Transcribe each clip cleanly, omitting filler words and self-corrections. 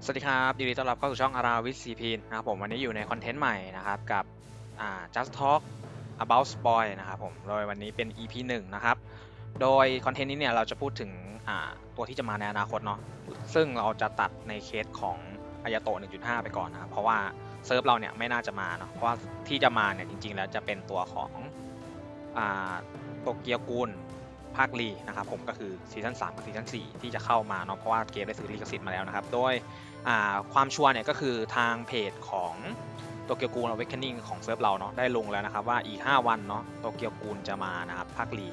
สวัสดีครับยินดีต้อนรับเข้าสู่ช่องอาราวิทซีพีนะครับผมวันนี้อยู่ในคอนเทนต์ใหม่นะครับกับJust Talk About Spoil นะครับผมโดยวันนี้เป็น EP 1นะครับโดยคอนเทนต์นี้เนี่ยเราจะพูดถึงตัวที่จะมาในอนาคตเนาะซึ่งเราจะตัดในเคสของอายาโตะ 1.5 ไปก่อนนะครับเพราะว่าเซิร์ฟเราเนี่ยไม่น่าจะมาเนาะเพราะว่าที่จะมาเนี่ยจริงๆแล้วจะเป็นตัวของโตเกียวกูลภาคลีนะครับผมก็คือซีซั่น3กับซีซั่น4ที่จะเข้ามาเนาะเพราะว่าเกมได้ซื้อลิขสิทธิ์มาแล้วนะครับโดยความชัวร์เนี่ยก็คือทางเพจของโตเกียวกูล Awakening ของเซิร์ฟเราเนาะได้ลงแล้วนะครับว่าอีก5วันเนาะโตเกียวกูลจะมานะครับภาคลี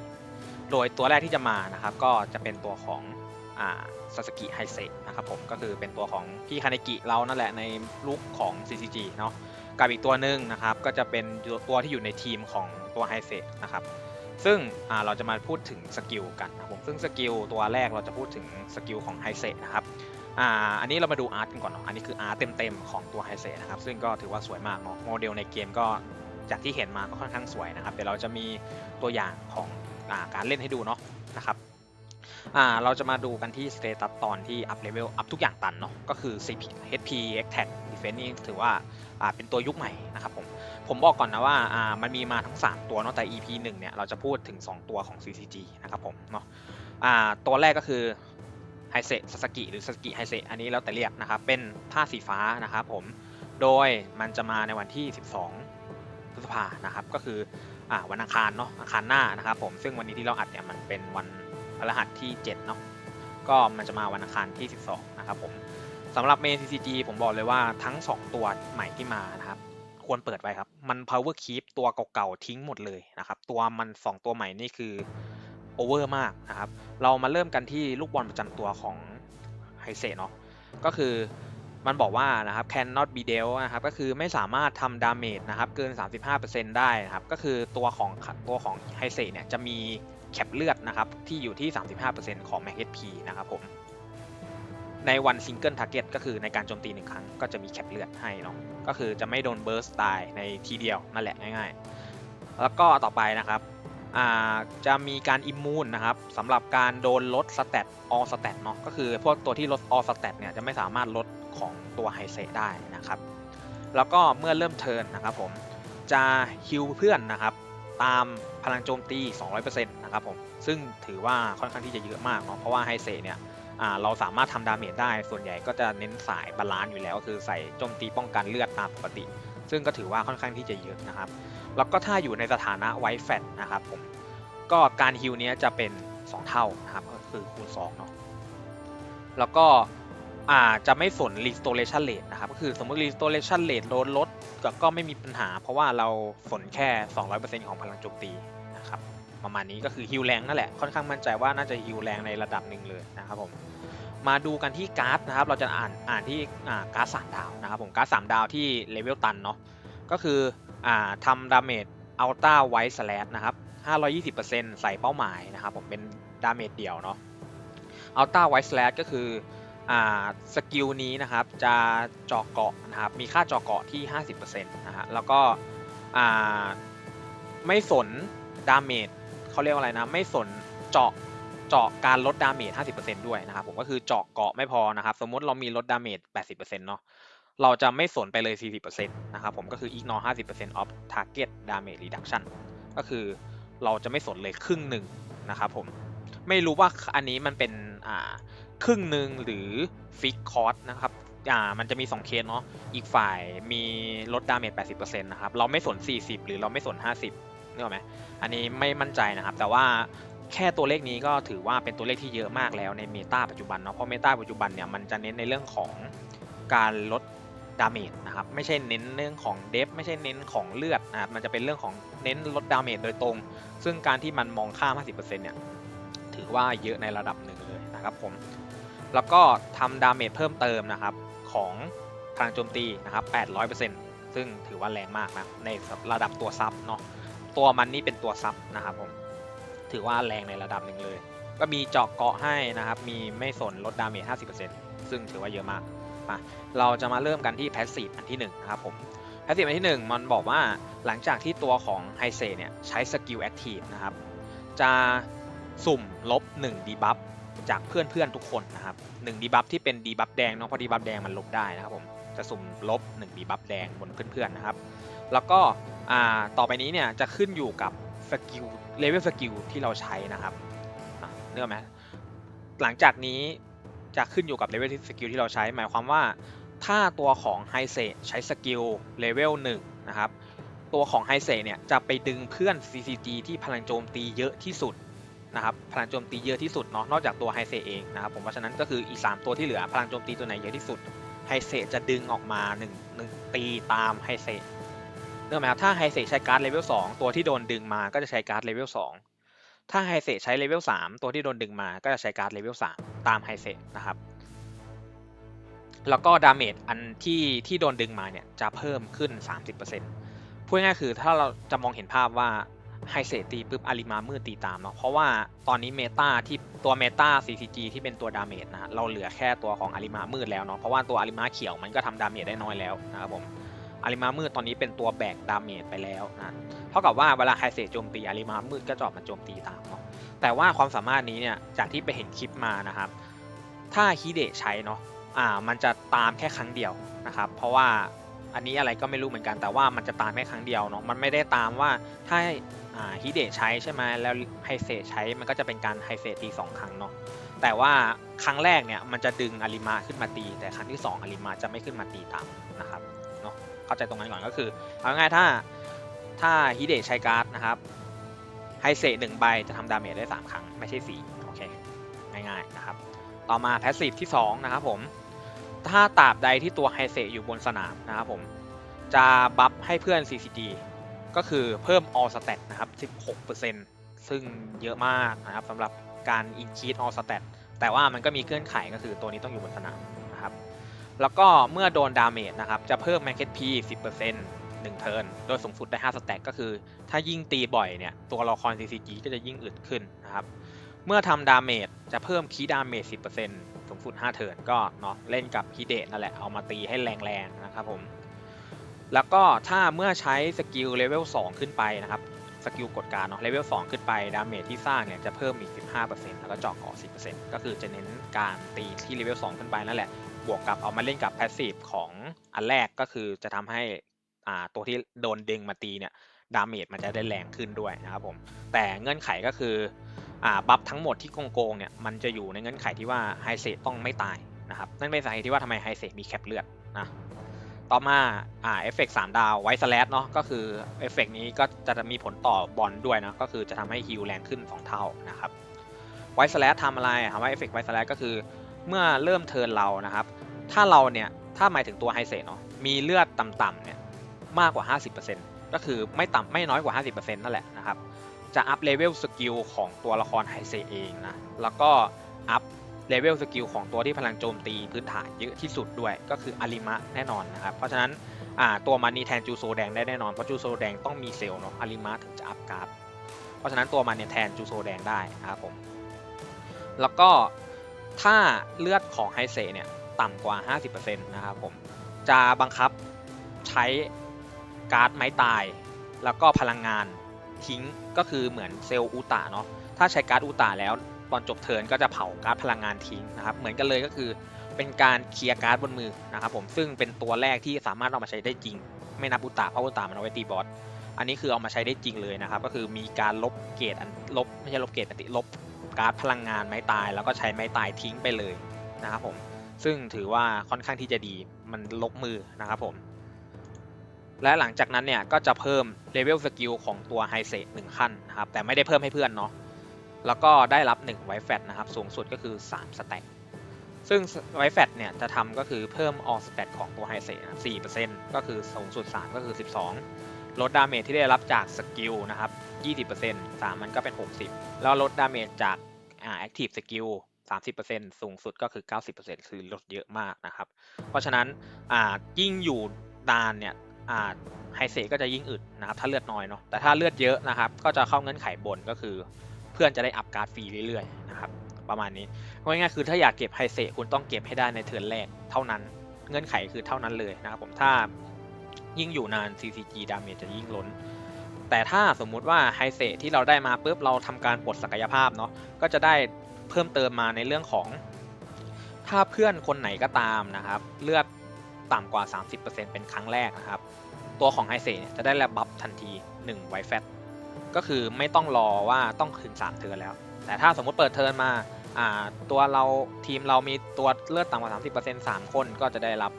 โดยตัวแรกที่จะมานะครับก็จะเป็นตัวของซาสกิไฮเซะนะครับผมก็คือเป็นตัวของพี่คาเนกิเรานั่นแหละในลุคของ CCG เนาะกับอีกตัวหนึ่งนะครับก็จะเป็นตัวที่อยู่ในทีมของตัวไฮเซะนะครับซึ่งเราจะมาพูดถึงสกิลกันนะครับผมซึ่งสกิลตัวแรกเราจะพูดถึงสกิลของไฮเซะนะครับอันนี้เรามาดูอาร์ตกันก่อนเนาะอันนี้คืออาร์ตเต็มๆของตัวไฮเซะนะครับซึ่งก็ถือว่าสวยมากเนาะโมเดลในเกมก็จากที่เห็นมาก็ค่อนข้างสวยนะครับเดี๋ยวเราจะมีตัวอย่างของการเล่นให้ดูเนาะนะครับเราจะมาดูกันที่สเตตัสตอนที่อัพเลเวลอัพทุกอย่างตันเนาะก็คือ CP HP Attack Defense นี่ถือว่าเป็นตัวยุคใหม่นะครับผมบอกก่อนนะว่ามันมีมาทั้ง3ตัวเนาะแต่ EP 1เนี่ยเราจะพูดถึง2ตัวของ CCG นะครับผมเนาะตัวแรกก็คือไฮเซะซาสกิหรือซาสกิไฮเซะอันนี้แล้วแต่เรียกนะครับเป็นผ้าสีฟ้านะครับผมโดยมันจะมาในวันที่12พฤษภานะครับก็คือวันอังคารเนาะอังคารหน้านะครับผมซึ่งวันนี้ที่เราอัดเนี่ยมันเป็นวันพฤหัสที่7เนาะก็มันจะมาวันอังคารที่12นะครับผมสำหรับเมน CCG ผมบอกเลยว่าทั้ง2ตัวใหม่ที่มานะครับควรเปิดไว้ครับมัน power keep ตัวเก่าๆทิ้งหมดเลยนะครับตัวมัน2ตัวใหม่นี่คือโอเวอร์มากนะครับเรามาเริ่มกันที่ลูกบอลประจำตัวของไฮเซเนาะก็คือมันบอกว่านะครับ cannot be dealt นะครับก็คือไม่สามารถทำดาเมจนะครับเกิน 35% ได้นะครับก็คือตัวของไฮเซเนี่ยจะมีแคปเลือดนะครับที่อยู่ที่ 35% ของ Max HP นะครับผมในวันซิงเกิลทาร์เก็ตก็คือในการโจมตี1ครั้งก็จะมีแคปเลือดให้เนาะก็คือจะไม่โดนเบิร์สตายในทีเดียวนั่นแหละง่ายๆแล้วก็ต่อไปนะครับจะมีการอิมมูนนะครับสำหรับการโดนลดสเตตออสเตตเนาะก็คือพวกตัวที่ลดออสเตตเนี่ยจะไม่สามารถลดของตัวไฮเซได้นะครับแล้วก็เมื่อเริ่มเทิร์นนะครับผมจะฮิลเพื่อนนะครับตามพลังโจมตี 200% นะครับผมซึ่งถือว่าค่อนข้างที่จะเยอะมากเนาะเพราะว่าไฮเซเนี่ยเราสามารถทำดาเมจได้ส่วนใหญ่ก็จะเน้นสายบาลานซ์อยู่แล้วคือใส่โจมตีป้องกันเลือดตามปกติซึ่งก็ถือว่าค่อนข้างที่จะเยอะนะครับแล้วก็ถ้าอยู่ในสถานะไวท์แฟตนะครับผมก็การฮิลเนี้ยจะเป็น2เท่านะครับก็คือคูณ2เนาะแล้วก็จะไม่สน restoration rate นะครับก็คือสมมติ restoration rate ลดก็ไม่มีปัญหาเพราะว่าเราสนแค่ 200% ของพลังโจมตีนะครับประมาณนี้ก็คือฮิลแรงนั่นแหละค่อนข้างมั่นใจว่าน่าจะฮิลแรงในระดับหนึ่งเลยนะครับผมมาดูกันที่การ์ดนะครับเราจะอ่านที่การ์ด3ดาวนะครับผมการ์ด3ดาวที่เลเวลตันเนาะก็คือทำดาเมจอัลต้าไวท์สแลชนะครับ520%ใส่เป้าหมายนะครับผมเป็นดาเมจเดี่ยวเนาะอัลต้าไวท์สแลชก็คือสกิลนี้นะครับจะเจาะเกาะนะครับมีค่าเจาะเกาะที่ 50%นะฮะแล้วก็ไม่สนดาเมจเขาเรียกว่าอะไรนะไม่สนเจาะการลดดาเมจ 50% ด้วยนะครับผมก็คือเจาะเกาะไม่พอนะครับสมมุติเรามีลดดาเมจ 80%เนาะเราจะไม่สนไปเลย 40% นะครับผมก็คือ ignore 50% of target damage reduction ก็คือเราจะไม่สนเลยครึ่งหนึ่งนะครับผมไม่รู้ว่าอันนี้มันเป็นครึ่งหนึ่งหรือฟิกคอร์สนะครับมันจะมี2เคสเนาะอีกฝ่ายมีลดดาเมจ 80% นะครับเราไม่สน 40 หรือเราไม่สน 50นึกออกไหมอันนี้ไม่มั่นใจนะครับแต่ว่าแค่ตัวเลขนี้ก็ถือว่าเป็นตัวเลขที่เยอะมากแล้วในเมตาปัจจุบันเนาะเพราะเมตาปัจจุบันเนี่ยมันจะเน้นในเรื่องของการลดดาเมจนะครับไม่ใช่เน้นเรื่องของเดฟไม่ใช่เน้นของเลือดนะครับมันจะเป็นเรื่องของเน้นลดดาเมจโดยตรงซึ่งการที่มันมองข้าม 50% เนี่ยถือว่าเยอะในระดับหนึ่งเลยนะครับผมแล้วก็ทำดาเมจเพิ่มเติมนะครับของพลังโจมตีนะครับ 800%ซึ่งถือว่าแรงมากนะในระดับตัวซับเนาะตัวมันนี่เป็นตัวซับนะครับผมถือว่าแรงในระดับหนึ่งเลยก็มีเจาะเกาะให้นะครับมีไม่สนลดดาเมจ 50% ซึ่งถือว่าเยอะมากมาเราจะมาเริ่มกันที่แพสซีฟอันที่1นะครับผมแพสซีฟอันที่1มันบอกว่าหลังจากที่ตัวของไฮเซเนี่ยใช้สกิลแอคทีฟนะครับจะสุ่มลบ1ดีบัฟ จากเพื่อนๆทุกคนนะครับ1ดีบัฟที่เป็นดีบัฟแดงเนาะเพราะดีบัฟแดงมันลบได้นะครับผมจะสุ่มลบ1ดีบัฟแดงบนเพื่อนๆนะครับแล้วก็ต่อไปนี้เนี่ยจะขึ้นอยู่กับสกิลเลเวลสกิลที่เราใช้นะครับเนื้อไหมหลังจากนี้จะขึ้นอยู่กับเลเวลสกิลที่เราใช้หมายความว่าถ้าตัวของไฮเซใช้สกิลเลเวล1นะครับตัวของไฮเซเนี่ยจะไปดึงเพื่อน CCG ที่พลังโจมตีเยอะที่สุดนะครับพลังโจมตีเยอะที่สุดเนาะนอกจากตัวไฮเซเองนะครับผมเพราะฉะนั้นก็คืออีก3ตัวที่เหลือพลังโจมตีตัวไหนเยอะที่สุดไฮเซจะดึงออกมา1ตีตามไฮเซเนื่องไหมครับถ้าไฮเซใช้การ์ดเลเวล2ตัวที่โดนดึงมาก็จะใช้การ์ดเลเวล2ถ้าไฮเซใช้เลเวล3ตัวที่โดนดึงมาก็จะใช้การ์ดเลเวล3ตามไฮเซนะครับแล้วก็ดาเมจอันที่โดนดึงมาเนี่ยจะเพิ่มขึ้น 30%พูดง่ายๆคือถ้าเราจะมองเห็นภาพว่าไฮเซตีปุ๊บอาริมามืดตีตามเนาะเพราะว่าตอนนี้เมตาที่ตัวเมตา CCG ที่เป็นตัวดาเมจนะเราเหลือแค่ตัวของอาริมามืดแล้วเนาะเพราะว่าตัวอาริมาเขียวมันก็ทำดาเมจได้น้อยแล้วนะครับผมอาริมามืดตอนนี้เป็นตัวแบกดาเมจไปแล้วนะเท่ากับว่าเวลาไฮเซโจมตีอาริมามืดก็จะออกมาโจมตีตามเนาะแต่ว่าความสามารถนี้เนี่ยจากที่ไปเห็นคลิปมานะครับถ้าฮิเดะใช้เนาะมันจะตามแค่ครั้งเดียวนะครับเพราะว่าอันนี้อะไรก็ไม่รู้เหมือนกันแต่ว่ามันจะตามแค่ครั้งเดียวเนาะมันไม่ได้ตามว่าถ้าฮิเดะใช้ใช่ไหมแล้วไฮเซใช้มันก็จะเป็นการไฮเซตี2ครั้งเนาะแต่ว่าครั้งแรกเนี่ยมันจะดึงอาริมาขึ้นมาตีแต่ครั้งที่2อาริมาจะไม่ขึ้นมาตีตามนะครับเนาะเข้าใจตรงนั้นก่อนก็คือเอาง่ายๆถ้าฮิเดะใช้การ์ดนะครับไฮเซ1ใบจะทำดาเมจได้3ครั้งไม่ใช่4โอเคง่ายๆนะครับต่อมาแพสซีฟที่2นะครับผมถ้าตราบใดที่ตัวไฮเซอยู่บนสนามนะครับผมจะบัฟให้เพื่อน CCG ก็คือเพิ่ม all stat นะครับ 16% ซึ่งเยอะมากนะครับสำหรับการ increase all stat แต่ว่ามันก็มีเงื่อนไขก็คือตัวนี้ต้องอยู่บนสนามนะครับแล้วก็เมื่อโดนดาเมจนะครับจะเพิ่ม Market P 10% 1 เทิร์นโดยสูงสุดได้5 สแต็กก็คือถ้ายิ่งตีบ่อยเนี่ยตัวละคร CCG ก็จะยิ่งอึดขึ้นนะครับเมื่อทำดาเมจจะเพิ่มคีย์ดาเมจ 10% สูงสุด5 เทิร์นก็เนาะเล่นกับฮิเดะนั่นแหละเอามาตีให้แรงๆนะครับผมแล้วก็ถ้าเมื่อใช้สกิลเลเวล2ขึ้นไปนะครับสกิลกดการเนาะเลเวล2ขึ้นไปดาเมจที่สร้างเนี่ยจะเพิ่มอีก 15% แล้วก็เจาะเกาะ 10% ก็คือจะเน้นการตีที่เลเวล2ขึ้นไปนั่นแหละบวกกับเอามาเล่นกับแพสซีฟของอันแรกก็คือจะทำให้ตัวที่โดนดึงมาตีเนี่ยดาเมจมันจะได้แรงขึ้นด้วยนะครับผมแต่เงื่อนไขก็คือบัฟทั้งหมดที่โกงๆเนี่ยมันจะอยู่ในเงื่อนไขที่ว่าไฮเซต้องไม่ตายนะครับนั่นเป็นสาเหตุที่ว่าทำไมไฮเซมีแคปเลือดนะต่อมาเอฟเฟกต์3ดาวไวท์สแลชเนาะก็คือเอฟเฟกต์นี้ก็จะมีผลต่อบอลด้วยนะก็คือจะทำให้ฮิลแรงขึ้น2เท่านะครับไวท์สแลชทำอะไรคำว่าเอฟเฟกต์ไวท์สแลชก็คือเมื่อเริ่มเทิร์นเรานะครับถ้าเราเนี่ยถ้าหมายถึงตัวไฮเซเนาะมีเลือดต่ำๆเนี่ยมากกว่า 50% ก็คือไม่น้อยกว่า 50% นั่นแหละนะครับจะอัพเลเวลสกิลของตัวละครไฮเซเองนะแล้วก็อัพเลเวลสกิลของตัวที่พลังโจมตีพื้นฐานเยอะที่สุดด้วยก็คืออาริมะแน่นอนนะครับเพราะฉะนั้นตัวมันนี่แทนจูโซแดงได้แน่นอนเพราะจูโซแดงต้องมีเซลล์เนาะอาริมะถึงจะอัพการ์ดเพราะฉะนั้นตัวมันเนี่ยแทนจูโซแดงได้นะครับผมแล้วก็ถ้าเลือดของไฮเซเนี่ยต่ำกว่า 50% นะครับผมจะบังคับใช้การ์ดไม้ตายแล้วก็พลังงานทิ้งก็คือเหมือนเซลล์อูตาเนาะถ้าใช้การ์ดอูตาแล้วตอนจบเทิร์นก็จะเผาการ์ดพลังงานทิ้งนะครับเหมือนกันเลยก็คือเป็นการเคลียร์การ์ดบนมือนะครับผมซึ่งเป็นตัวแรกที่สามารถเอามาใช้ได้จริงไม่นับอูตาเพราะอูตามันเอาไว้ตีบอสอันนี้คือเอามาใช้ได้จริงเลยนะครับก็คือมีการลบเกรดไม่ใช่ลบเกรดแต่ลบการ์ดพลังงานไม้ตายแล้วก็ใช้ไม้ตายทิ้งไปเลยนะครับผมซึ่งถือว่าค่อนข้างที่จะดีมันลบมือนะครับผมและหลังจากนั้นเนี่ยก็จะเพิ่มเลเวลสกิลของตัวไฮเซ1ขั้นนะครับแต่ไม่ได้เพิ่มให้เพื่อนเนาะแล้วก็ได้รับ1ไวท์แฟตนะครับสูงสุดก็คือ3สแต็กซึ่งไวท์แฟตเนี่ยจะทำก็คือเพิ่มออสแตทของตัวไฮเซ 4% ก็คือสูงสุด3ก็คือ12ลดดาเมจที่ได้รับจากสกิลนะครับ 20% 3มันก็เป็น60แล้วลดดาเมจจากแอคทีฟสกิล 30% สูงสุดก็คือ 90% คือลดเยอะมากนะครับเพราะฉะนั้นยิ่งอยู่นานเนี่ยไฮเซก็จะยิ่งอึดนะครับถ้าเลือดน้อยเนาะแต่ถ้าเลือดเยอะนะครับก็จะเข้าเงื่อนไขบนก็คือเพื่อนจะได้อัพการ์ดฟรีเรื่อยๆนะครับประมาณนี้ง่ายๆคือถ้าอยากเก็บไฮเซคุณต้องเก็บให้ได้ในเทิร์นแรกเท่านั้นเงื่อนไขคือเท่านั้นเลยนะครับผมถ้ายิ่งอยู่นาน CCG ดาเมจจะยิ่งล้นแต่ถ้าสมมุติว่าไฮเซที่เราได้มาปุ๊บเราทำการปลดศักยภาพเนาะก็จะได้ เพิ่มเติมมาในเรื่องของถ้าเพื่อนคนไหนก็ตามนะครับเลือดต่ำกว่า 30% เป็นครั้งแรกนะครับตัวของไฮเซเนี่ยจะได้รับบัฟทันที1ไวแฟตก็คือไม่ต้องรอว่าต้องถึง3เทิร์นแล้วแต่ถ้าสมมุติเปิดเทิร์นมาตัวเราทีมเรามีตัวเลือดต่ำกว่า 30% 3 คนก็จะได้รับ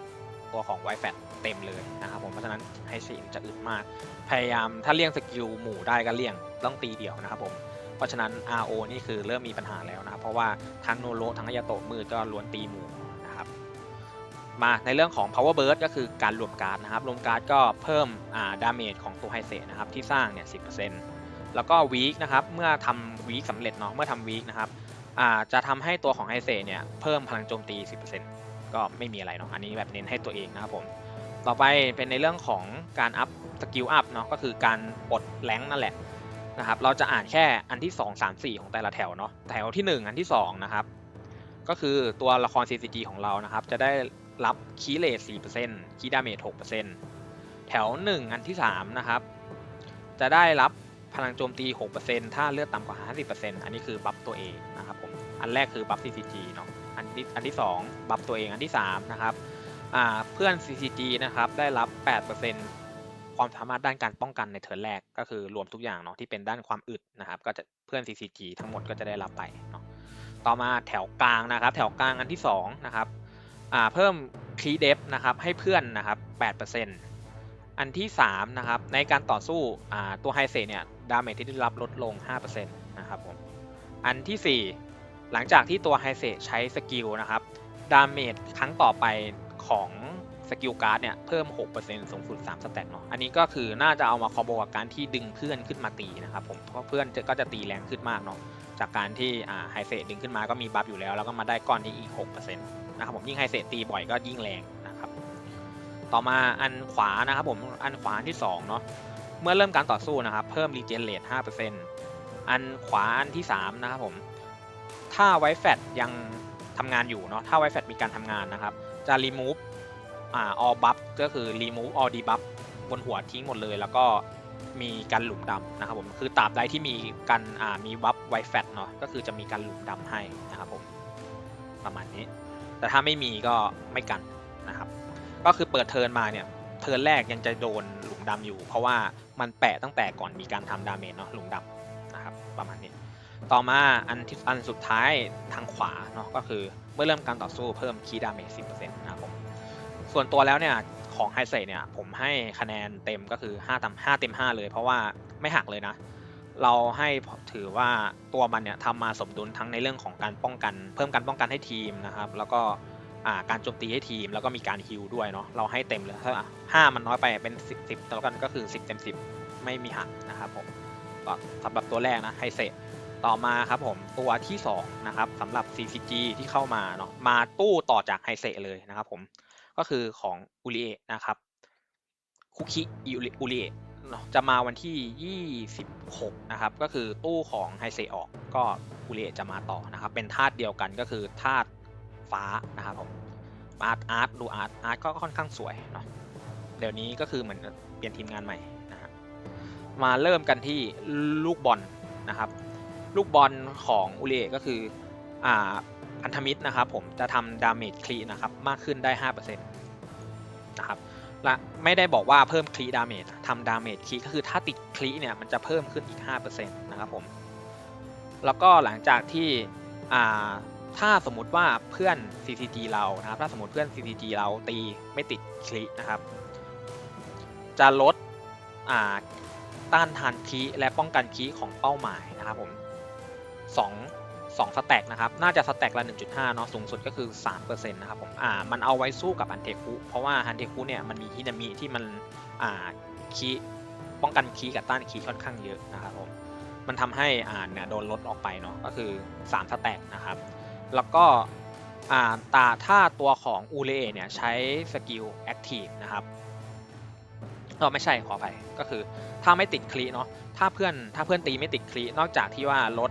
ตัวของไวแฟตเต็มเลยนะครับผมเพราะฉะนั้นไฮเซจะอึดมากพยายามถ้าเลี่ยงสกิลหมู่ได้ก็เลี่ยงต้องตีเดี่ยวนะครับผมเพราะฉะนั้น RO นี่คือเริ่มมีปัญหาแล้วนะครับเพราะว่าทั้งโนโรทั้งอายาโตะมืดก็ล้วนตีหมู่นะครับมาในเรื่องของ power burst ก็คือการรวมการ์ดนะครับรวมการ์ดก็เพิ่มดาเมจของตัวไฮเซนะครับที่สร้างเนี่ย 10% แล้วก็วีคนะครับเมื่อทำวีคสำเร็จเนาะเมื่อทำวีคนะครับจะทำให้ตัวของไฮเซเนี่ยเพิ่มพลังโจมตี 10% ก็ไม่มีอะไรเนาะอันนี้แบบเน้นให้ตัวเองนะครับผมต่อไปเป็นในเรื่องของการอัพสกิลอัพเนาะก็คือการปลดแรงนั่นแหละนะครับเราจะอ่านแค่อันที่2 3 4ของแต่ละแถวเนาะแถวที่1อันที่2นะครับก็คือตัวละคร CCG ของเรานะครับจะได้รับคีย์เรท 4% คีย์ดาเมจ 6% แถว1อันที่3นะครับจะได้รับพลังโจมตี 6% ถ้าเลือดต่ำกว่า 50% อันนี้คือบัฟตัวเองนะครับผมอันแรกคือบัฟ CCG เนาะอันที่2บัฟตัวเองอันที่3นะครับเพื่อน CCG นะครับได้รับ 8% ความสามารถด้านการป้องกันในเทิร์นแรกก็คือรวมทุกอย่างเนาะที่เป็นด้านความอึดนะครับก็จะเพื่อน CCG ทั้งหมดก็จะได้รับไปเนาะต่อมาแถวกลางนะครับแถวกลางอันที่2นะครับเพิ่มคีย์เดฟนะครับให้เพื่อนนะครับ 8% อันที่3นะครับในการต่อสู้ตัวไฮเซเนี่ยดาเมจที่ได้รับลดลง 5% นะครับผมอันที่4หลังจากที่ตัวไฮเซใช้สกิลนะครับดาเมจครั้งต่อไปของสกิลการ์ดเนี่ยเพิ่ม 6% สูงสุด3สแต็กเนาะอันนี้ก็คือน่าจะเอามาคอมโบกับการที่ดึงเพื่อนขึ้นมาตีนะครับผมเพราะเพื่อนก็จะตีแรงขึ้นมากเนาะจากการที่ไฮเซดึงขึ้นมาก็มีบัฟอยู่แล้วแล้วก็มาได้ก้อนนี้อีก 6% นะครับผมยิ่งไฮเซตีบ่อยก็ยิ่งแรงนะครับต่อมาอันขวานะครับผมอันขวาที่2เนาะเมื่อเริ่มการต่อสู้นะครับเพิ่มรีเจนเรท 5% อันขวาอันที่3นะครับผมถ้าไวแฟตยังทำงานอยู่เนาะถ้าไวแฟตมีการทำงานนะครับจะ remove all buff ก็คือ remove all debuff บนหัวทิ้งหมดเลยแล้วก็มีการหลุมดำนะครับผมคือตราบใดที่มีการมีบัฟไวแฟตเนาะก็คือจะมีการหลุมดำให้นะครับผมประมาณนี้แต่ถ้าไม่มีก็ไม่กันนะครับก็คือเปิดเทิร์นมาเนี่ยเทิร์นแรกยังจะโดนหลุมดำอยู่เพราะว่ามันแปะตั้งแต่ก่อนมีการทำดาเมจเนาะหลุมดำนะครับประมาณนี้ต่อมาอันสุดท้ายทางขวาเนาะก็คือเมื่อเริ่มการต่อสู้เพิ่มคีย์ดาเมจ 10% นะครับผมส่วนตัวแล้วเนี่ยของไฮเซเนี่ยผมให้คะแนนเต็มก็คือ5 เต็ม 5เลยเพราะว่าไม่หักเลยนะเราให้ถือว่าตัวมันเนี่ยทำมาสมดุลทั้งในเรื่องของการป้องกันเพิ่มการป้องกันให้ทีมนะครับแล้วก็การโจมตีให้ทีมแล้วก็มีการฮิลด้วยเนาะเราให้เต็มเลยถ้า5มันน้อยไปเป็น10แล้วกันก็คือ10 เต็ม 10ไม่มีหักนะครับผมก็สำหรับตัวแรกนะไฮเซต่อมาครับผมตัวที่2นะครับสำหรับ CCG ที่เข้ามาเนาะมาตู้ต่อจากไฮเซเลยนะครับผมก็คือของอุริเอะนะครับคุคิอุริเอะจะมาวันที่26นะครับก็คือตู้ของไฮเซออกก็อุริเอะจะมาต่อนะครับเป็นธาตุเดียวกันก็คือธาตุฟ้านะครับผมอาร์ตดูอาร์ตก็ค่อนข้างสวยเนาะเดี๋ยวนี้ก็คือเหมือนเปลี่ยนทีมงานใหม่นะฮะมาเริ่มกันที่ลูกบอลนะครับลูกบอลของอุริเอะก็คือพันธมิตรนะครับผมจะทำดาเมจคลีนะครับมากขึ้นได้ 5% นะครับและไม่ได้บอกว่าเพิ่มคลีดาเมจทำดาเมจคลีก็คือถ้าติดคลีเนี่ยมันจะเพิ่มขึ้นอีก 5% นะครับผมแล้วก็หลังจากที่ถ้าสมมุติว่าเพื่อน CCG เรานะครับถ้าสมมติเพื่อน CCG เราตีไม่ติดคลีนะครับจะลดต้านทานคีและป้องกันคีของเป้าหมายนะครับผม2สแต็กนะครับน่าจะสแต็กละ 1.5 เนาะสูงสุดก็คือ 3% นะครับผมมันเอาไว้สู้กับฮันเทคุเพราะว่าฮันเทคุเนี่ยมันมีฮินามิที่มันคีป้องกันคีกับต้านคีค่อนข้างเยอะนะครับผมมันทำให้เนี่ยโดนลดออกไปเนาะก็คือ3สแต็กนะครับแล้วก็ถ้าตัวของอูเรเนี่ยใช้สกิลแอคทีฟนะครับไม่ใช่ขอไปก็คือถ้าไม่ติดคลีเนาะถ้าเพื่อนตีไม่ติดคลีนอกจากที่ว่าลด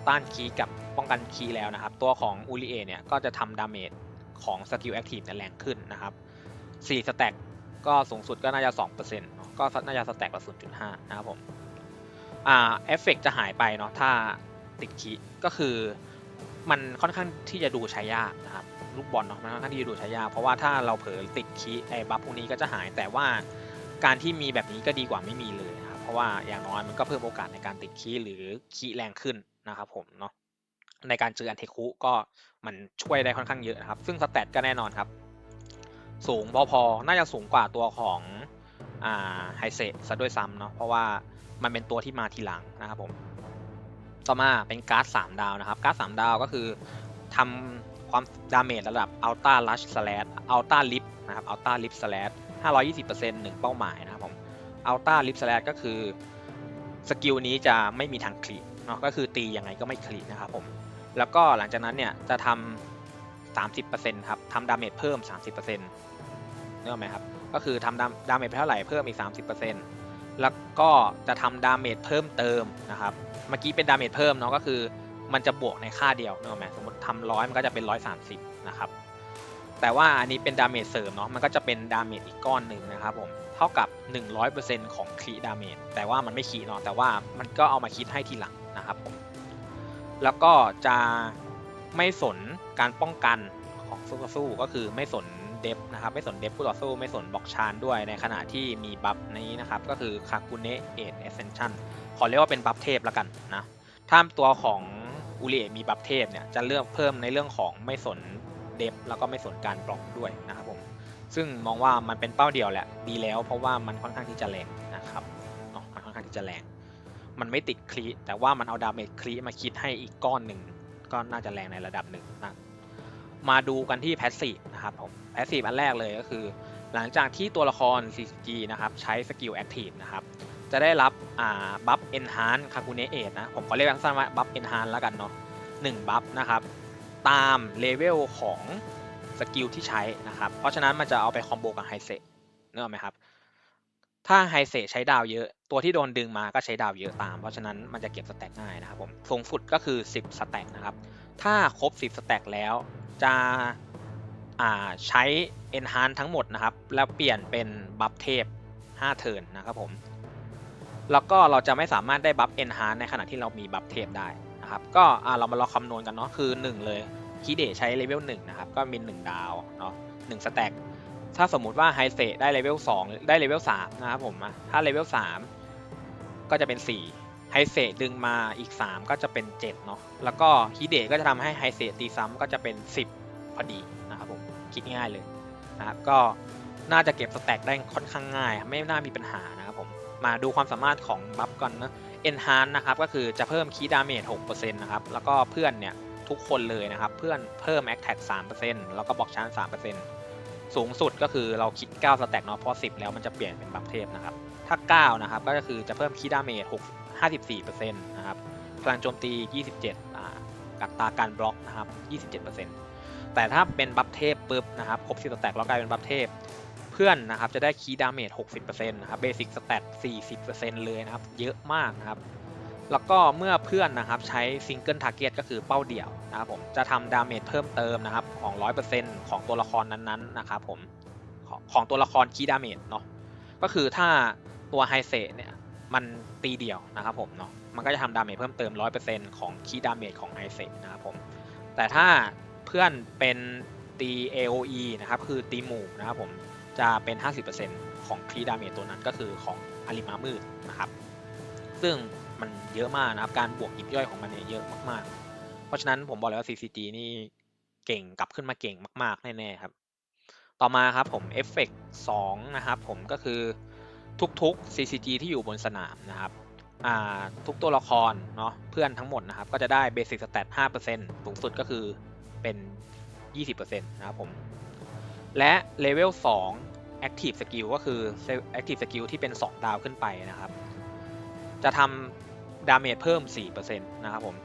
ต้านคีกับป้องกันคีแล้วนะครับตัวของอูริเอเนี่ยก็จะทำดาเมจของสกิลแอคทีฟแรงขึ้นนะครับ4สแต็กก็สูงสุดก็น่าจะ 2% ก็น่าจะสแต็กละ 0.5 นะครับผมเอฟเฟกจะหายไปเนาะถ้าติดคีก็คือ มันค่อนข้างที่จะดูใช้ยากนะครับลูกบอลเนาะมันค่อนข้างที่จะดูใช้ยากเพราะว่าถ้าเราเผลอติดคีย์บัฟพวกนี้ก็จะหายแต่ว่าการที่มีแบบนี้ก็ดีกว่าไม่มีเลยนะครับเพราะว่าอย่างน้อยมันก็เพิ่มโอกาสในการติดคีย์หรือคีย์แรงขึ้นนะครับผมเนาะในการเจออันเทคุก็มันช่วยได้ค่อนข้างเยอะนะครับซึ่งสแตทก็แน่นอนครับสูงพอๆน่าจะสูงกว่าตัวของไฮเซซะด้วยซ้ำเนาะเพราะว่ามันเป็นตัวที่มาทีหลังนะครับผมต่อมาเป็นการ์ด3ดาวนะครับการ์ด3ดาวก็คือทำความดาเมจระดับอัลต้าลัชสแลชอัลต้าลิฟนะครับอัลต้าลิฟสแลช520% 1เป้าหมายนะครับผมอัลต้าลิฟสแลชก็คือสกิลนี้จะไม่มีทางคลีเนาะก็คือตียังไงก็ไม่คลีนะครับผมแล้วก็หลังจากนั้นเนี่ยจะทำ30%ครับทำดาเมจเพิ่ม 30%นึกออกไหมครับก็คือทำดาเมจไปเท่าไหร่เพิ่มอีก 30%แล้วก็จะทำดาเมจเพิ่มเติมนะครับเมื่อกี้เป็นดาเมจเพิ่มเนาะก็คือมันจะบวกในค่าเดียวนึกออกไหมสมมติทำ100มันก็จะเป็น130นะครับแต่ว่าอันนี้เป็นดาเมจเสริมเนาะมันก็จะเป็นดาเมจอีกก้อนหนึ่งนะครับผมเท่ากับ 100% ของคีดาเมจแต่ว่ามันไม่คีเนาะแต่ว่ามันก็เอามาคิดให้ทีหลังนะครับผมแล้วก็จะไม่สนการป้องกันของสู้ก็คือไม่สนเดฟนะครับไม่สนเดฟผู้ต่อสู้ไม่สนบล็อกชานด้วยในขณะที่มีบัฟนี้นะครับก็คือคาคุเนะเอ็ดเอเซนชั่นขอเรียกว่าเป็นบัฟเทพแล้วกันนะถ้าตัวของอุริเอะมีบัฟเทพเนี่ยจะเลือกเพิ่มในเรื่องของไม่สนเดฟแล้วก็ไม่สนการบล็อกด้วยนะครับผมซึ่งมองว่ามันเป็นเป้าเดียวแหละดีแล้วเพราะว่ามันค่อนข้างที่จะแรงนะครับเนาะมันค่อนข้างที่จะแรงมันไม่ติดคลีแต่ว่ามันเอาดาเมจคลีมาคิดให้อีกก้อนหนึ่งก็น่าจะแรงในระดับหนึ่งนะมาดูกันที่แพสซีฟนะครับผมแพสซีฟอันแรกเลยก็คือหลังจากที่ตัวละคร CCG นะครับใช้สกิลแอคทีฟนะครับจะได้รับบัฟเอนฮานคาคุเนะเอทนะผมขอเรียกสั้นๆว่าบัฟเอนฮานแล้วกันเนาะ1บัฟนะครับตามเลเวลของสกิลที่ใช้นะครับเพราะฉะนั้นมันจะเอาไปคอมโบกับไฮเซนึกออกไหมครับถ้าไฮเซใช้ดาวเยอะตัวที่โดนดึงมาก็ใช้ดาวเยอะตามเพราะฉะนั้นมันจะเก็บสแต็กง่ายนะครับผมสูงสุดก็คือ10สแต็กนะครับถ้าครบ10สแต็กแล้วจะใช้ Enhance ทั้งหมดนะครับแล้วเปลี่ยนเป็นบัฟเทพ5เทิร์นนะครับผมแล้วก็เราจะไม่สามารถได้บัฟ Enhance ในขณะที่เรามีบัฟเทพได้นะครับก็เรามาลองคำนวณกันเนาะคือ1เลยคิเดะใช้เลเวล1นะครับก็มี1ดาวเนาะ1สแต็กถ้าสมมุติว่าไฮเซได้เลเวล2ได้เลเวล3นะครับผมถ้าเลเวล3ก็จะเป็น4ไฮเซดึงมาอีก3ก็จะเป็น7เนาะแล้วก็ฮิเดะก็จะทำให้ไฮเซตีซ้ำก็จะเป็น10พอดีนะครับผมคิดง่ายเลยนะครับก็น่าจะเก็บสแต็กได้ค่อนข้างง่ายไม่น่ามีปัญหานะครับผมมาดูความสามารถของบัฟก่อนนะ Enhance นะครับก็คือจะเพิ่มคีย์ดาเมจ 6% นะครับแล้วก็เพื่อนเนี่ยทุกคนเลยนะครับเพื่อนเพิ่ม Attack 3% แล้วก็บล็อกชาร์จ 3%สูงสุดก็คือเราคิด9สแต็กเนาะพอ10แล้วมันจะเปลี่ยนเป็นบัฟเทพนะครับถ้า9นะครับก็คือจะเพิ่มคีย์ดาเมจ54%นะครับพลังโจมตี 27กับตาการบล็อกนะครับ 27%แต่ถ้าเป็นบัฟเทพปุ๊บนะครับครบ10สแต็กแล้วกลายเป็นบัฟเทพเพื่อนนะครับจะได้คีย์ดาเมจ 60% นะครับเบสิกสแตท 40% เลยนะครับเยอะมากนะครับแล้วก็เมื่อเพื่อนนะครับใช้ซิงเกิลทาร์เก็ตก็คือเป้าเดี่ยวนะครับผมจะทำดาเมจเพิ่มเติมนะครับของ 100% ของตัวละครนั้นๆนะครับผมของตัวละครคีย์ดาเมจเนาะก็คือถ้าตัวไฮเซเนี่ยมันตีเดี่ยวนะครับผมเนาะมันก็จะทำดาเมจเพิ่มเติม 100% ของคีย์ดาเมจของไฮเซนะครับผมแต่ถ้าเพื่อนเป็นตี AOE นะครับคือตีหมู่นะครับผมจะเป็น 50% ของคีย์ดาเมจตัวนั้นก็คือของอาริมามืดนะครับซึ่งมันเยอะมากนะครับการบวกยิบย่อยของมันเนี่ยเยอะมากๆเพราะฉะนั้นผมบอกเลยว่า CCG นี่เก่งกลับขึ้นมาเก่งมากๆแน่ๆครับต่อมาครับผมเอฟเฟกต์2นะครับผมก็คือทุกๆ CCG ที่อยู่บนสนามนะครับทุกตัวละครเนาะเพื่อนทั้งหมดนะครับก็จะได้เบสิกสแตท 5% สูงสุดก็คือเป็น 20% นะครับผมและเลเวล2 Active Skill ก็คือ Active Skill ที่เป็น 2 ดาวขึ้นไปนะครับจะทำดาเมจเพิ่ม 4% นะครับผม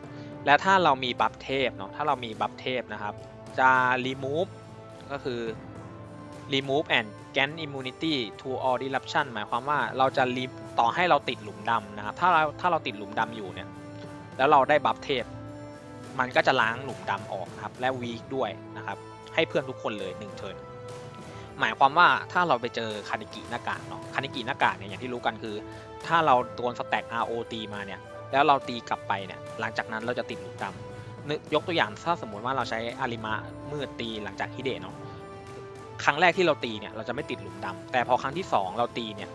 และถ้าเรามีบัฟเทพเนาะถ้าเรามีบัฟเทพนะครับจะ remove ก็คือ remove and gain immunity to all disruption หมายความว่าเราจะต่อให้เราติดหลุมดำนะครับถ้าเราติดหลุมดำอยู่เนี่ยแล้วเราได้บัฟเทพมันก็จะล้างหลุมดำออกครับและวีคด้วยนะครับให้เพื่อนทุกคนเลย1เทิร์นหมายความว่าถ้าเราไปเจอคานิกิหน้ากากเนาะคานิกิหน้ากากเนี่ยอย่างที่รู้กันคือถ้าเราโดนสแต็ก RO ตีมาเนี่ยแล้วเราตีกลับไปเนี่ยหลังจากนั้นเราจะติดหลุมดำ ยกตัวอย่างถ้าสมมติว่าเราใช้อาริมะมืดตีหลังจากฮิเดะเนาะครั้งแรกที่เราตีเนี่ยเราจะไม่ติดหลุมดำแต่พอครั้งที่2เราตีเนี่ย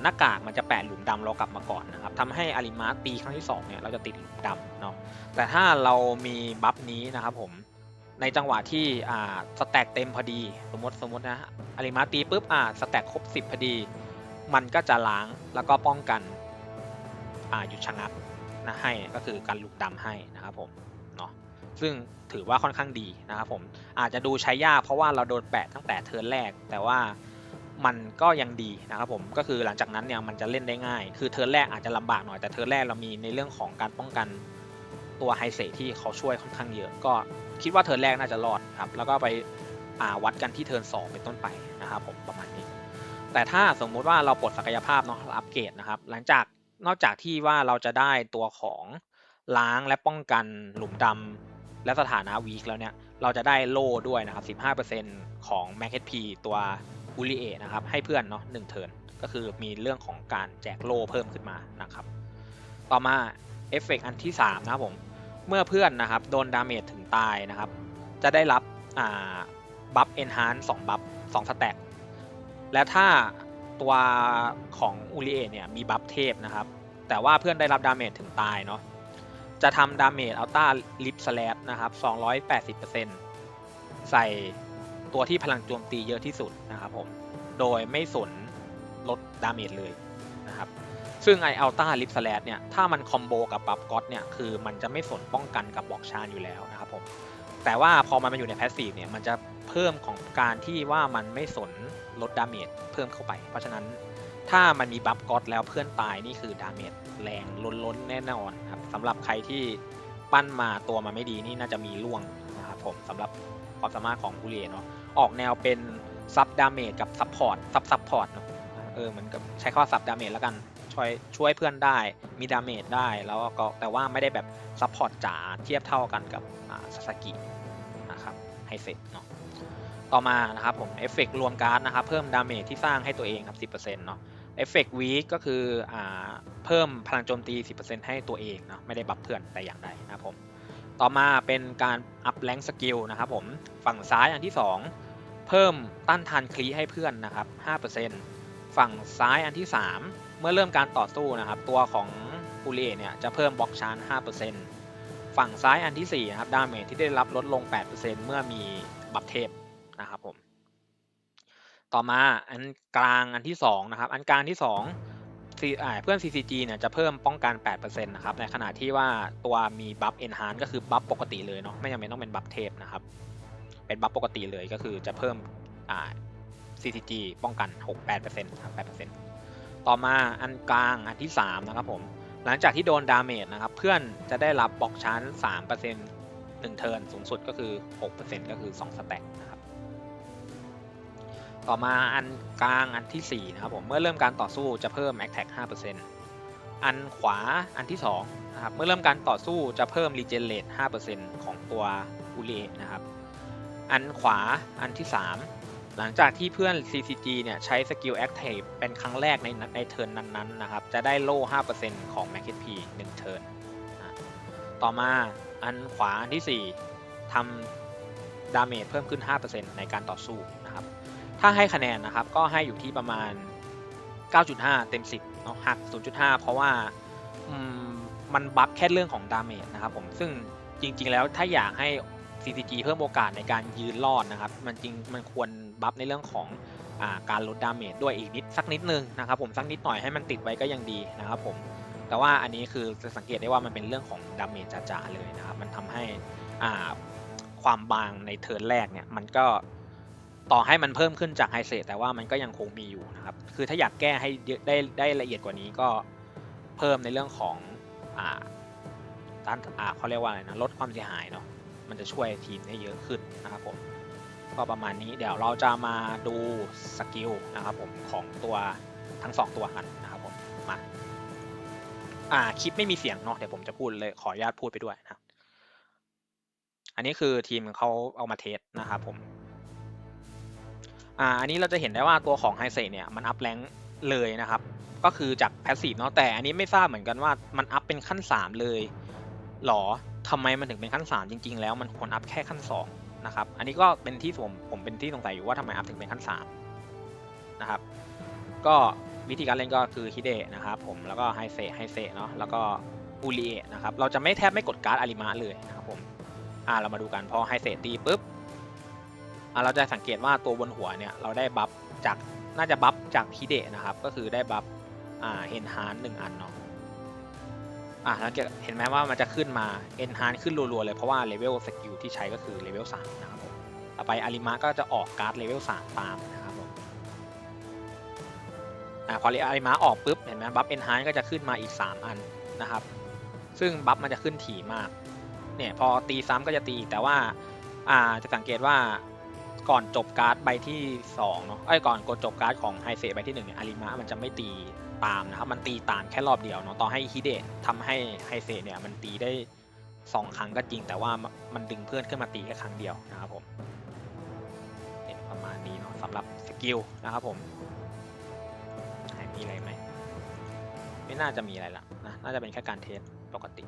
หน้ากากมันจะแปะหลุมดำเรากลับมาก่อนนะครับทำให้อาริมะตีครั้งที่2เนี่ยเราจะติดหลุมดำเนาะแต่ถ้าเรามีบัฟนี้นะครับผมในจังหวะที่สแต็กเต็มพอดีสมมตินะอาริมะตีปุ๊บสแต็กครบ10พอดีมันก็จะล้างแล้วก็ป้องกันหยุดชะงักนะให้ก็คือการหลุมดำให้นะครับผมเนาะซึ่งถือว่าค่อนข้างดีนะครับผมอาจจะดูใช้ยากเพราะว่าเราโดนแปะตั้งแต่เทิร์นแรกแต่ว่ามันก็ยังดีนะครับผมก็คือหลังจากนั้นเนี่ยมันจะเล่นได้ง่ายคือเทิร์นแรกอาจจะลำบากหน่อยแต่เทิร์นแรกเรามีในเรื่องของการป้องกันตัวไฮเซที่เขาช่วยค่อนข้างเยอะก็คิดว่าเทิร์นแรกน่าจะรอดครับแล้วก็ไปวัดกันที่เทิร์น2เป็นต้นไปนะครับผมประมาณนี้แต่ถ้าสมมุติว่าเราปลดศักยภาพเนาะอัปเกรดนะครับหลังจากนอกจากที่ว่าเราจะได้ตัวของล้างและป้องกันหลุมดำและสถานะวีคแล้วเนี่ยเราจะได้โล่ด้วยนะครับ 15% ของ Max HP ตัวอุริเอะนะครับให้เพื่อนเนาะ1เทิร์นก็คือมีเรื่องของการแจกโล่เพิ่มขึ้นมานะครับต่อมาเอฟเฟกต์อันที่3นะครับผมเมื่อเพื่อนนะครับโดนดาเมจถึงตายนะครับจะได้รับบัฟเอนฮานซ์2บัฟ2สแต็กและถ้าตัวของอุริเอะเนี่ยมีบัฟเทพนะครับแต่ว่าเพื่อนได้รับดาเมจถึงตายเนาะจะทำดาเมจอัลต้าลิฟสแลชนะครับ 280% ใส่ตัวที่พลังโจมตีเยอะที่สุดนะครับผมโดยไม่สนลดดาเมจเลยนะครับซึ่งไออัลต้าลิฟสแลชเนี่ยถ้ามันคอมโบกับบัฟก็อตเนี่ยคือมันจะไม่สนป้องกันกับบอกชานอยู่แล้วนะครับผมแต่ว่าพอมันมาอยู่ในแพสซีฟเนี่ยมันจะเพิ่มของการที่ว่ามันไม่สนลดดาเมจเพิ่มเข้าไปเพราะฉะนั้นถ้ามันมีบัฟก็อตแล้วเพื่อนตายนี่คือดาเมจแรงล้นๆแน่นอนครับสำหรับใครที่ปั้นมาตัวมาไม่ดีนี่น่าจะมีล่วงนะครับผมสำหรับความสามารถของผู้เรียนเนาะออกแนวเป็นซับดาเมจกับซับพอร์ตซับพอร์ตเนาะเหมือนกับใช้ข้อซับดาเมจแล้วกันช่วยเพื่อนได้มีดาเมจได้แล้วก็แต่ว่าไม่ได้แบบซับพอร์ตจ๋าเทียบเท่ากันกับซาสกินะครับให้เสร็จเนาะต่อมานะครับผมเอฟเฟกต์รวมการ์ดนะครับเพิ่มดาเมจที่สร้างให้ตัวเองครับ 10% เนาะเอฟเฟกต์วีคก็คือเพิ่มพลังโจมตี 10% ให้ตัวเองเนาะไม่ได้บัฟเพื่อนแต่อย่างใดนะครับผมต่อมาเป็นการอัพแรงสกิลนะครับผมฝั่งซ้ายอันที่2เพิ่มต้านทานคลีให้เพื่อนนะครับ 5% ฝั่งซ้ายอันที่3เมื่อเริ่มการต่อสู้นะครับตัวของอุริเอะเนี่ยจะเพิ่มบล็อกชาร์จ 5% ฝั่งซ้ายอันที่4นะครับดาเมจที่ได้รับลดลง 8% เมื่อมีบัฟเทพนะครับผมต่อมาอันกลางอันที่2นะครับอันกลางที่2เพื่อน CCG เนี่ยจะเพิ่มป้องกัน 8% นะครับในขณะที่ว่าตัวมีบัฟ Enhance ก็คือบัฟปกติเลยเนาะไม่จำเป็นต้องเป็นบัฟเทพนะครับเป็นบัฟปกติเลยก็คือจะเพิ่มCCG ป้องกัน 8% ครับ 8% ต่อมาอันกลางอันที่3นะครับผมหลังจากที่โดนดาเมจนะครับเพื่อนจะได้รับบล็อกชาร์จ 3% 1 เทิร์นสูงสุดก็คือ 6% ก็คือ2สแต็กนะครับต่อมาอันกลางอันที่4นะครับผมเมื่อเริ่มการต่อสู้จะเพิ่ม Attack 5% อันขวาอันที่2นะครับเมื่อเริ่มการต่อสู้จะเพิ่ม Regenerate 5% ของตัวอุริเอะนะครับอันขวาอันที่3หลังจากที่เพื่อน CCG เนี่ยใช้สกิล Active เป็นครั้งแรกในเทิร์นนั้นๆนะครับจะได้โล่ 5% ของ Max HP 1 เทิร์นต่อมาอันขวาอันที่4ทำดาเมจเพิ่มขึ้น 5% ในการต่อสู้นะครับถ้าให้คะแนนนะครับก็ให้อยู่ที่ประมาณ 9.5 เต็ม 10เนาะหัก 0.5 เพราะว่ามันบัฟแค่เรื่องของดาเมจนะครับผมซึ่งจริงๆแล้วถ้าอยากให้ CCG เพิ่มโอกาสในการยืนรอดนะครับมันควรบัฟในเรื่องของการลดดาเมจด้วยอีกสักนิดนึงนะครับผมสักนิดหน่อยให้มันติดไว้ก็ยังดีนะครับผมแต่ว่าอันนี้คือจะสังเกตได้ว่ามันเป็นเรื่องของดาเมจจ๋าๆเลยนะครับมันทำให้ความบางในเทิร์นแรกเนี่ยมันก็ต่อให้มันเพิ่มขึ้นจากไฮเซตแต่ว่ามันก็ยังคงมีอยู่นะครับคือถ้าอยากแก้ให้ได้ละเอียดกว่านี้ก็เพิ่มในเรื่องของเขาเรียกว่าอะไรนะลดความเสียหายเนาะมันจะช่วยทีมได้เยอะขึ้นนะครับผมก็ประมาณนี้เดี๋ยวเราจะมาดูสกิลนะครับผมของตัวทั้ง2ตัวกันนะครับผมมาคลิปไม่มีเสียงเนาะเดี๋ยวผมจะพูดเลยขออนุญาตพูดไปด้วยนะครับอันนี้คือทีมเขาเอามาเทสนะครับผมอันนี้เราจะเห็นได้ว่าตัวของไฮเซเนี่ยมันอัพแรงเลยนะครับก็คือจากแพสซีฟเนาะแต่อันนี้ไม่ทราบเหมือนกันว่ามันอัพเป็นขั้น3เลยหรอ ทำไมมันถึงเป็นขั้น3จริงๆแล้วมันควรอัพแค่ขั้น2นะครับอันนี้ก็เป็นที่ผมเป็นที่สงสัยอยู่ว่าทำไมอัพถึงเป็นขั้น3นะครับก็วิธีการเล่นก็คือฮิเดะนะครับผมแล้วก็ไฮเซเนาะแล้วก็อูริเอะนะครับเราจะแทบไม่กดการ์ดอาริมะเลยนะครับผมเรามาดูกันพอไฮเซตีปุ๊บเราจะสังเกตว่าตัวบนหัวเนี่ยเราได้บัฟจากน่าจะบัฟจากฮิเดะนะครับก็คือได้บัฟเอนฮาน1อันเนาะแล้วเห็นไหมว่ามันจะขึ้นมาเอนฮานขึ้นรัวๆเลยเพราะว่าเลเวลสกิลที่ใช้ก็คือเลเวล3นะครับผมต่อไปอาริมะก็จะออกการ์ดเลเวล3ตามนะครับผมพออาริมะออกปุ๊บเห็นไหมบัฟเอนฮานก็จะขึ้นมาอีก3อันนะครับซึ่งบัฟมันจะขึ้นถี่มากเนี่ยพอตีซ้ำก็จะตีแต่ว่าจะสังเกตว่าก่อนจบการ์ดใบที่2เนาะก่อนกดจบการ์ดของไฮเซใบที่1เนี่ยอาริมะมันจะไม่ตีตามนะครับมันตีตามแค่รอบเดียวเนาะต่อให้ฮิเดะทำให้ไฮเซเนี่ยมันตีได้2ครั้งก็จริงแต่ว่ามันดึงเพื่อนขึ้นมาตีแค่ครั้งเดียวนะครับผมเนี่ยประมาณนี้เนาะสำหรับสกิลนะครับผมมีอะไรไหมไม่น่าจะมีอะไรละนะน่าจะเป็นแค่การเทสปกติ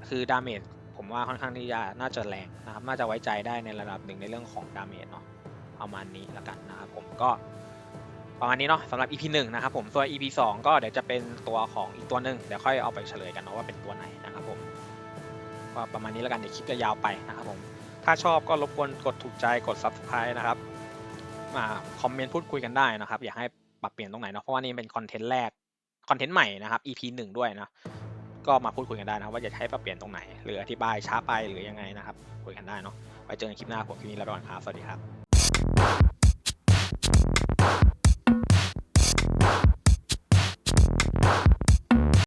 คือดาเมจผมว่าค่อนข้างที่จะน่าจะแรงนะครับน่าจะไว้ใจได้ในระดับหนึ่งในเรื่องของดาเมจเนาะประมาณนี้แล้วกันนะครับผมก็ประมาณนี้เนาะสำหรับ EP 1นะครับผมส่วน EP 2ก็เดี๋ยวจะเป็นตัวของอีกตัวหนึ่งเดี๋ยวค่อยเอาไปเฉลยกันเนาะว่าเป็นตัวไหนนะครับผมก็ประมาณนี้แล้วกันเดี๋ยวคลิปจะยาวไปนะครับผมถ้าชอบก็รบกวนกดถูกใจกด Subscribe นะครับคอมเมนต์พูดคุยกันได้นะครับอยากให้ปรับเปลี่ยนตรงไหนเนาะเพราะว่านี่เป็นคอนเทนต์แรกคอนเทนต์ใหม่นะครับ EP 1ด้วยนะก็มาพูดคุยกันได้นะครับว่าอยากให้ปรับเปลี่ยนตรงไหนหรืออธิบายช้าไปหรือยังไงนะครับคุยกันได้เนาะไว้เจอกันคลิปหน้าผมคลิปนี้ลาไปก่อนครับสวัสดีครับ